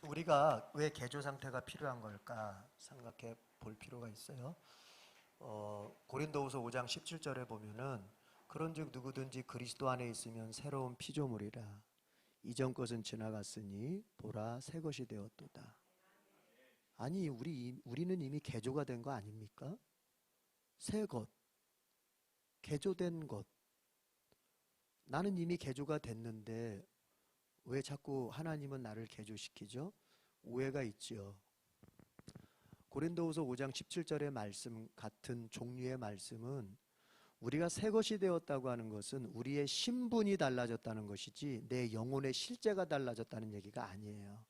우리가 왜 개조 상태가 필요한 걸까 생각해 볼 필요가 있어요. 고린도후서 5장 17절에 보면은 그런즉 누구든지 그리스도 안에 있으면 새로운 피조물이라 이전 것은 지나갔으니 보라 새 것이 되었도다. 아니 우리는 이미 개조가 된 거 아닙니까? 새 것, 개조된 것. 나는 이미 개조가 됐는데 왜 자꾸 하나님은 나를 개조시키죠? 오해가 있지요. 고린도후서 5장 17절의 말씀 같은 종류의 말씀은 우리가 새 것이 되었다고 하는 것은 우리의 신분이 달라졌다는 것이지 내 영혼의 실제가 달라졌다는 얘기가 아니에요.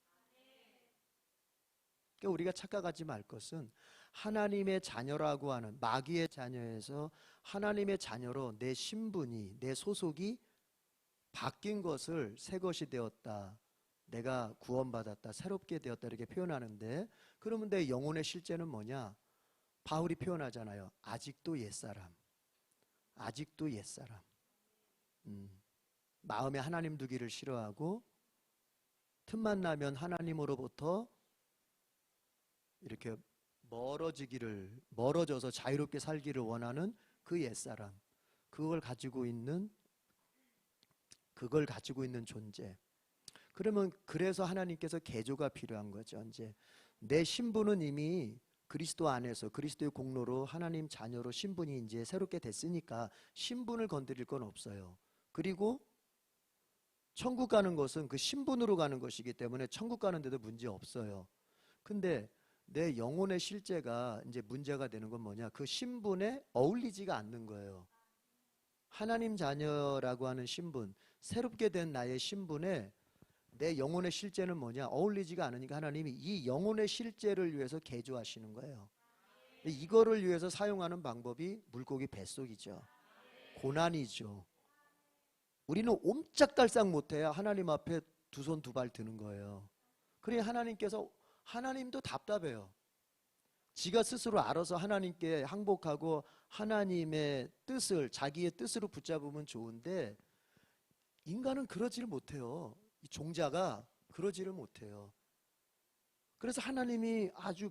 그러니까 우리가 착각하지 말 것은 하나님의 자녀라고 하는 마귀의 자녀에서 하나님의 자녀로 내 신분이, 내 소속이 바뀐 것을 새 것이 되었다, 내가 구원받았다, 새롭게 되었다 이렇게 표현하는데, 그러면 내 영혼의 실제는 뭐냐? 바울이 표현하잖아요. 아직도 옛사람, 아직도 옛사람. 마음에 하나님 두기를 싫어하고 틈만 나면 하나님으로부터 이렇게 멀어져서 자유롭게 살기를 원하는 그 옛사람, 그걸 가지고 있는 존재. 그러면 그래서 하나님께서 개조가 필요한 거죠. 이제 내 신분은 이미 그리스도 안에서 그리스도의 공로로 하나님 자녀로 신분이 이제 새롭게 됐으니까 신분을 건드릴 건 없어요. 그리고 천국 가는 것은 그 신분으로 가는 것이기 때문에 천국 가는 데도 문제 없어요. 근데 내 영혼의 실제가 이제 문제가 되는 건 뭐냐? 그 신분에 어울리지가 않는 거예요. 하나님 자녀라고 하는 신분, 새롭게 된 나의 신분에 내 영혼의 실제는 뭐냐? 어울리지가 않으니까 하나님이 이 영혼의 실제를 위해서 개조하시는 거예요. 이거를 위해서 사용하는 방법이 물고기 뱃속이죠. 고난이죠. 우리는 옴짝달싹 못해야 하나님 앞에 두 손 두 발 드는 거예요. 그러니 하나님도 답답해요. 지가 스스로 알아서 하나님께 항복하고 하나님의 뜻을 자기의 뜻으로 붙잡으면 좋은데 인간은 그러지를 못해요. 이 종자가 그러지를 못해요. 그래서 하나님이 아주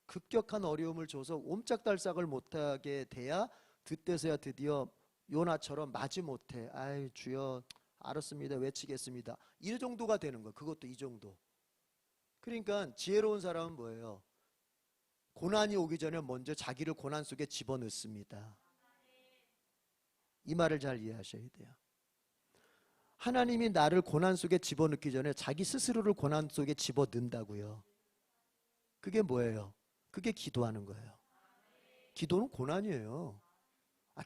급격한 어려움을 줘서 옴짝달싹을 못하게 돼야 그때서야 드디어 요나처럼 마지못해 아이 주여 알았습니다 외치겠습니다 이 정도가 되는 거예요. 그것도 이 정도. 그러니까 지혜로운 사람은 뭐예요? 고난이 오기 전에 먼저 자기를 고난 속에 집어넣습니다. 이 말을 잘 이해하셔야 돼요. 하나님이 나를 고난 속에 집어넣기 전에 자기 스스로를 고난 속에 집어넣는다고요. 그게 뭐예요? 그게 기도하는 거예요. 기도는 고난이에요.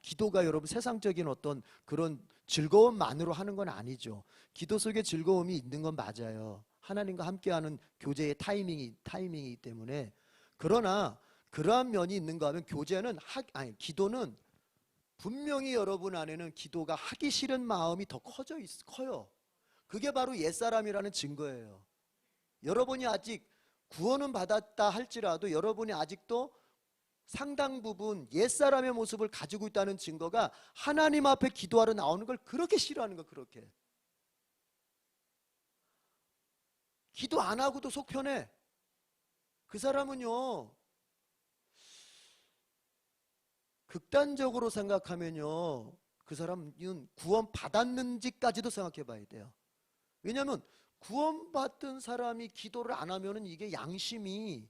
기도가 여러분 세상적인 어떤 그런 즐거움만으로 하는 건 아니죠. 기도 속에 즐거움이 있는 건 맞아요. 하나님과 함께하는 교제의 타이밍이기 때문에. 그러나 그러한 면이 있는가 하면 기도는 분명히 여러분 안에는 기도가 하기 싫은 마음이 더 커요. 그게 바로 옛사람이라는 증거예요. 여러분이 아직 구원은 받았다 할지라도 여러분이 아직도 상당 부분 옛사람의 모습을 가지고 있다는 증거가 하나님 앞에 기도하러 나오는 걸 그렇게 싫어하는 거. 그렇게 기도 안 하고도 속 편해. 그 사람은요, 극단적으로 생각하면요, 그 사람은 구원 받았는지까지도 생각해 봐야 돼요. 왜냐하면 구원받은 사람이 기도를 안 하면은 이게 양심이,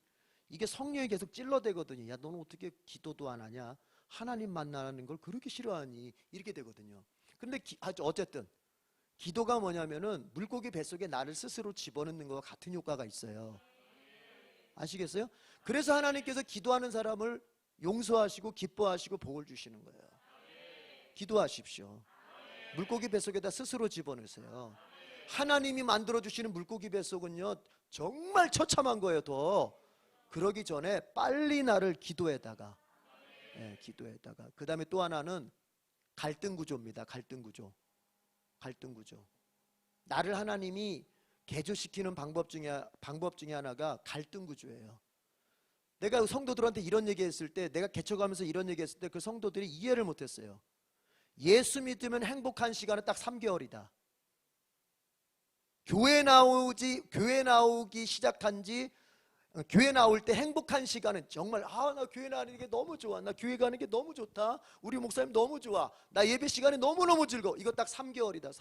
이게 성령이 계속 찔러대거든요. 야, 너는 어떻게 기도도 안 하냐? 하나님 만나는 걸 그렇게 싫어하니? 이렇게 되거든요. 그런데 어쨌든 기도가 뭐냐면은 물고기 뱃속에 나를 스스로 집어넣는 것과 같은 효과가 있어요. 아시겠어요? 그래서 하나님께서 기도하는 사람을 용서하시고 기뻐하시고 복을 주시는 거예요. 기도하십시오. 물고기 뱃속에다 스스로 집어넣으세요. 하나님이 만들어주시는 물고기 뱃속은요 정말 처참한 거예요. 더 그러기 전에 빨리 나를 기도에다가 그 다음에 또 하나는 갈등 구조입니다. 갈등 구조. 나를 하나님이 개조시키는 방법 중에 하나가 갈등 구조예요. 내가 성도들한테 이런 얘기했을 때, 내가 개척하면서 이런 얘기했을 때 그 성도들이 이해를 못했어요. 예수 믿으면 행복한 시간은 딱 3개월이다. 교회 나오기 시작한 지, 교회 나올 때 행복한 시간은 정말 나 교회 나가는 게 너무 좋아, 나 교회 가는 게 너무 좋다, 우리 목사님 너무 좋아, 나 예배 시간이 너무너무 즐거워. 이거 딱 3개월이다.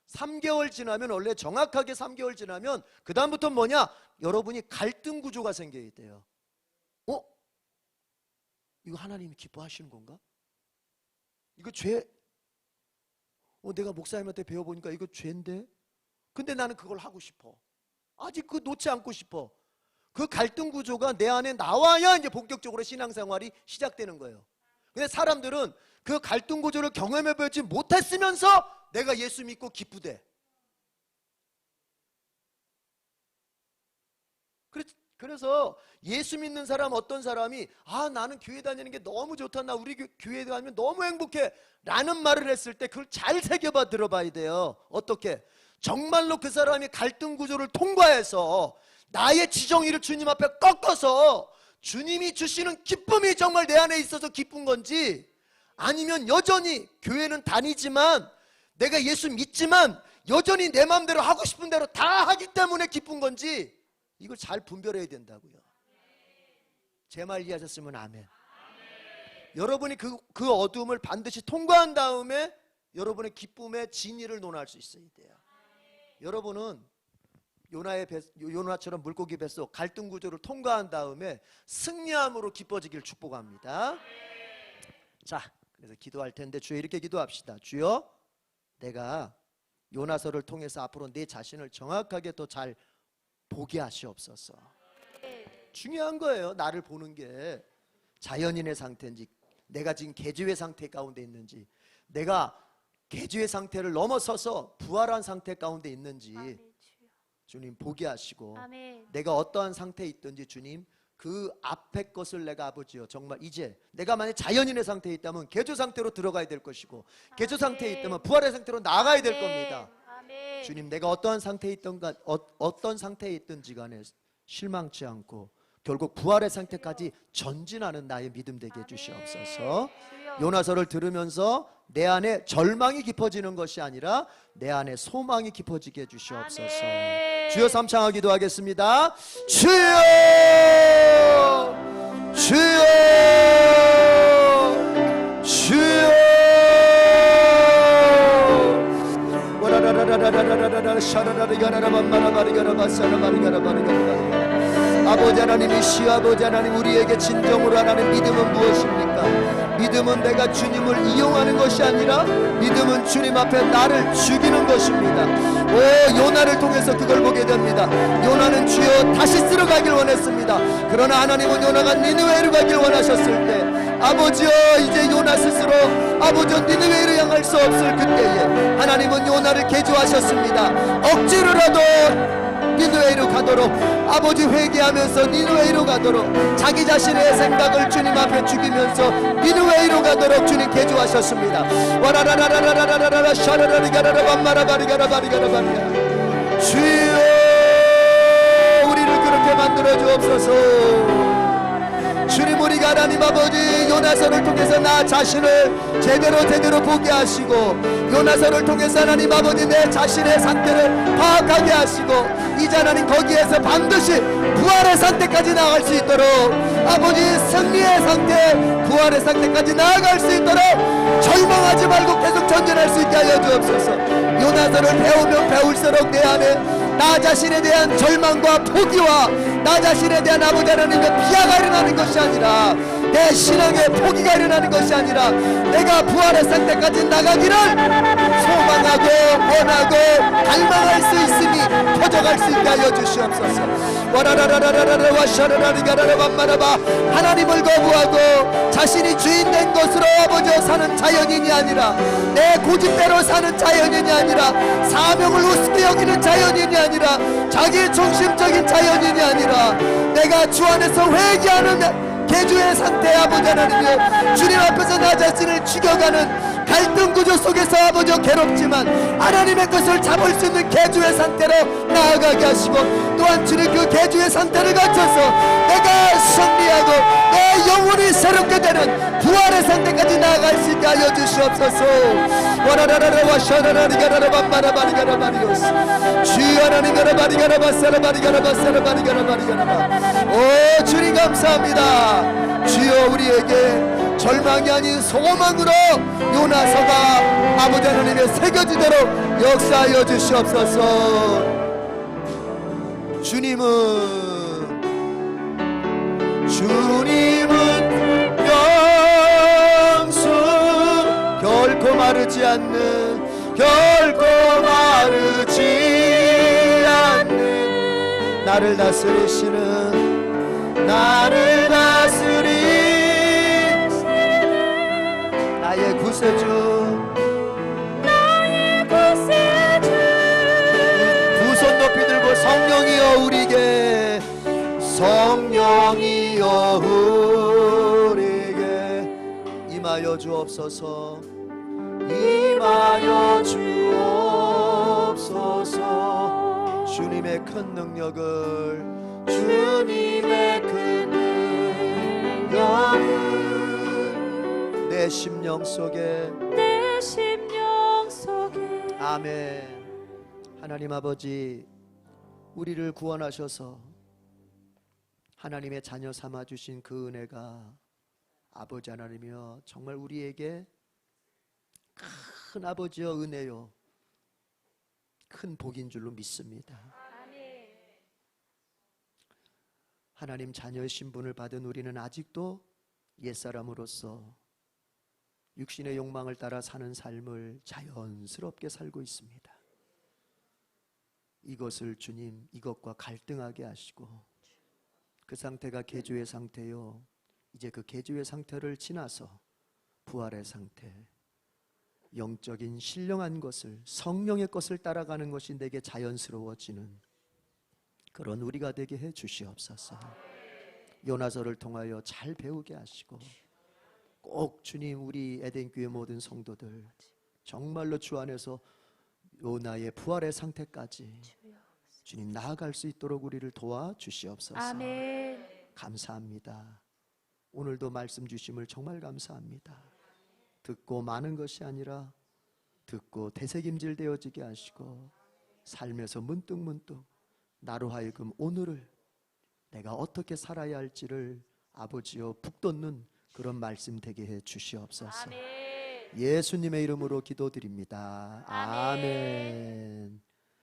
3개월 지나면, 원래 정확하게 3개월 지나면 그 다음부터 뭐냐, 여러분이 갈등 구조가 생겨야 돼요. 이거 하나님이 기뻐하시는 건가? 이거 죄? 내가 목사님한테 배워보니까 이거 죄인데? 근데 나는 그걸 하고 싶어. 아직 그거 놓지 않고 싶어. 그 갈등 구조가 내 안에 나와야 이제 본격적으로 신앙생활이 시작되는 거예요. 근데 사람들은 그 갈등 구조를 경험해보지 못했으면서 내가 예수 믿고 기쁘대. 그래서 예수 믿는 사람, 어떤 사람이 나는 교회 다니는 게 너무 좋다, 나 우리 교회 다니면 너무 행복해 라는 말을 했을 때 그걸 잘 새겨봐 들어봐야 돼요. 어떻게? 정말로 그 사람이 갈등 구조를 통과해서 나의 지정의를 주님 앞에 꺾어서 주님이 주시는 기쁨이 정말 내 안에 있어서 기쁜 건지, 아니면 여전히 교회는 다니지만 내가 예수 믿지만 여전히 내 마음대로 하고 싶은 대로 다 하기 때문에 기쁜 건지, 이걸 잘 분별해야 된다고요. 제 말 이해하셨으면 아멘. 여러분이 그 어두움을 반드시 통과한 다음에 여러분의 기쁨의 진위를 논할 수 있어야 돼요. 여러분은 요나처럼 물고기 뱃속 갈등 구조를 통과한 다음에 승리함으로 기뻐지길 축복합니다. 자, 그래서 기도할 텐데 주여 이렇게 기도합시다. 주여, 내가 요나서를 통해서 앞으로 내 자신을 정확하게 더 잘 보게 하시옵소서. 중요한 거예요. 나를 보는 게 자연인의 상태인지, 내가 지금 개주의 상태 가운데 있는지, 내가 개주의 상태를 넘어서서 부활한 상태 가운데 있는지 주님 보게 하시고, 내가 어떠한 상태에 있든지 주님 그 앞에 것을 내가 아버지요, 정말 이제 내가 만약 자연인의 상태에 있다면 개조 상태로 들어가야 될 것이고, 개조 상태에 있다면 부활의 상태로 나가야 될 겁니다. 주님, 내가 어떠한 상태에 있던가, 어떤 상태에 있든지 간에 실망치 않고 결국 부활의 상태까지 전진하는 나의 믿음 되게 해주시옵소서. 요나서를 들으면서 내 안에 절망이 깊어지는 것이 아니라 내 안에 소망이 깊어지게 해주시옵소서. 주여, 삼창하 기도하겠습니다. 주여, 주여, 주여. 아버지 하나님이시여, 아버지 하나님, 우리에게 진정으로 하나님 믿음은 무엇입니까? 믿음은 내가 주님을 이용하는 것이 아니라 믿음은 주님 앞에 나를 죽이는 것입니다. 요나를 통해서 그걸 보게 됩니다. 요나는 주여 다시스로 가길 원했습니다. 그러나 하나님은 요나가 니느웨로 가길 원하셨을 때, 아버지여, 이제 요나 스스로 아버지여 니느웨로 향할 수 없을 그때에 하나님은 요나를 개조하셨습니다. 억지로라도 니느웨로 가도록, 아버지 회개하면서 니느웨로 가도록, 자기 자신의 생각을 주님 앞에 죽이면서 니느웨로 가도록 주님 개조하셨습니다. 와라라라라라라라라 샤라라리가라라 밤마라바리가라바리가라바리가. 주여, 우리를 그렇게 만들어 주옵소서. 주님, 우리가 하나님 아버지 요나서를 통해서 나 자신을 제대로 보게 하시고, 요나서를 통해서 하나님 아버지 내 자신의 상태를 파악하게 하시고, 이제 하나님 거기에서 반드시 부활의 상태까지 나아갈 수 있도록, 아버지 승리의 상태, 부활의 상태까지 나아갈 수 있도록 절망하지 말고 계속 전진할 수 있게 하여 주옵소서. 요나서를 배우면 배울수록 내 안에 나 자신에 대한 절망과 포기와 나 자신에 대한 아버지 하나님의 비하가 일어나는 것이 아니라, 내 신앙의 포기가 일어나는 것이 아니라, 내가 부활의 상태까지 나가기를 소망하고 원하고 갈망할 수 있으니 터져갈 수 있게 하여 주시옵소서. 와라라라라라라 와샤라라리가라라 밤마라바. 하나님을 거부하고 자신이 주인된 것으로 아버지 사는 자연인이 아니라, 내 고집대로 사는 자연인이 아니라, 사명을 우습게 여기는 자연인이 아니라, 자기 중심적인 자연인이 아니라, 내가 주 안에서 회개하는 개주의 상태, 아버지 하나님이여, 주님 앞에서 나 자신을 죽여가는 갈등 구조 속에서 아버지여 괴롭지만 하나님의 것을 잡을 수 있는 개주의 상태로 나아가게 하시고, 또한 주님 그 개주의 상태를 갖춰서 내가 승리하고 내 영혼이 새롭게 되는 부활의 상태까지 나아갈 수 있게 하여 주시옵소서. 와라라라라 샤라라리가라바마라바리가라바리오스 주여 하나님 가라바리가라바사라바리가라바사라바리가라바리가라바. 오 주님 감사합니다. 주여 우리에게 절망이 아닌 소망으로 요나서가 아버지 하나님의 새겨지도록 역사하여 주시옵소서. 주님은 영수 결코 마르지 않는, 결코 마르지 않는 나를 다스리시는, 나를 다스리시는 나의 구세주, 나의 구세주. 두 손 높이 들고 성령이여 우리에게, 성령이여 우리에게 임하여 주옵소서. 임하여 주옵소서. 주님의 큰 능력을, 주님의 큰 능력을 내 심령 속에, 내 심령 속에. 아멘. 하나님 아버지, 우리를 구원하셔서 하나님의 자녀 삼아주신 그 은혜가 아버지 하나님이여 정말 우리에게 큰 아버지여 은혜요, 큰 복인 줄로 믿습니다. 하나님 자녀의 신분을 받은 우리는 아직도 옛사람으로서 육신의 욕망을 따라 사는 삶을 자연스럽게 살고 있습니다. 이것을 주님, 이것과 갈등하게 하시고 그 상태가 개주의 상태요, 이제 그 개주의 상태를 지나서 부활의 상태, 영적인 신령한 것을, 성령의 것을 따라가는 것이 내게 자연스러워지는 그런 우리가 되게 해 주시옵소서. 요나서를 통하여 잘 배우게 하시고, 꼭 주님 우리 에덴교회 모든 성도들 정말로 주 안에서 요나의 부활의 상태까지 주님 나아갈 수 있도록 우리를 도와주시옵소서. 아멘. 감사합니다. 오늘도 말씀 주심을 정말 감사합니다. 듣고 마는 것이 아니라 듣고 되새김질 되어지게 하시고, 삶에서 문득문득 나로 하여금 오늘을 내가 어떻게 살아야 할지를 아버지여 북돋는 그런 말씀 되게 해 주시옵소서. 아멘. 예수님의 이름으로 기도드립니다. 아멘. 아멘.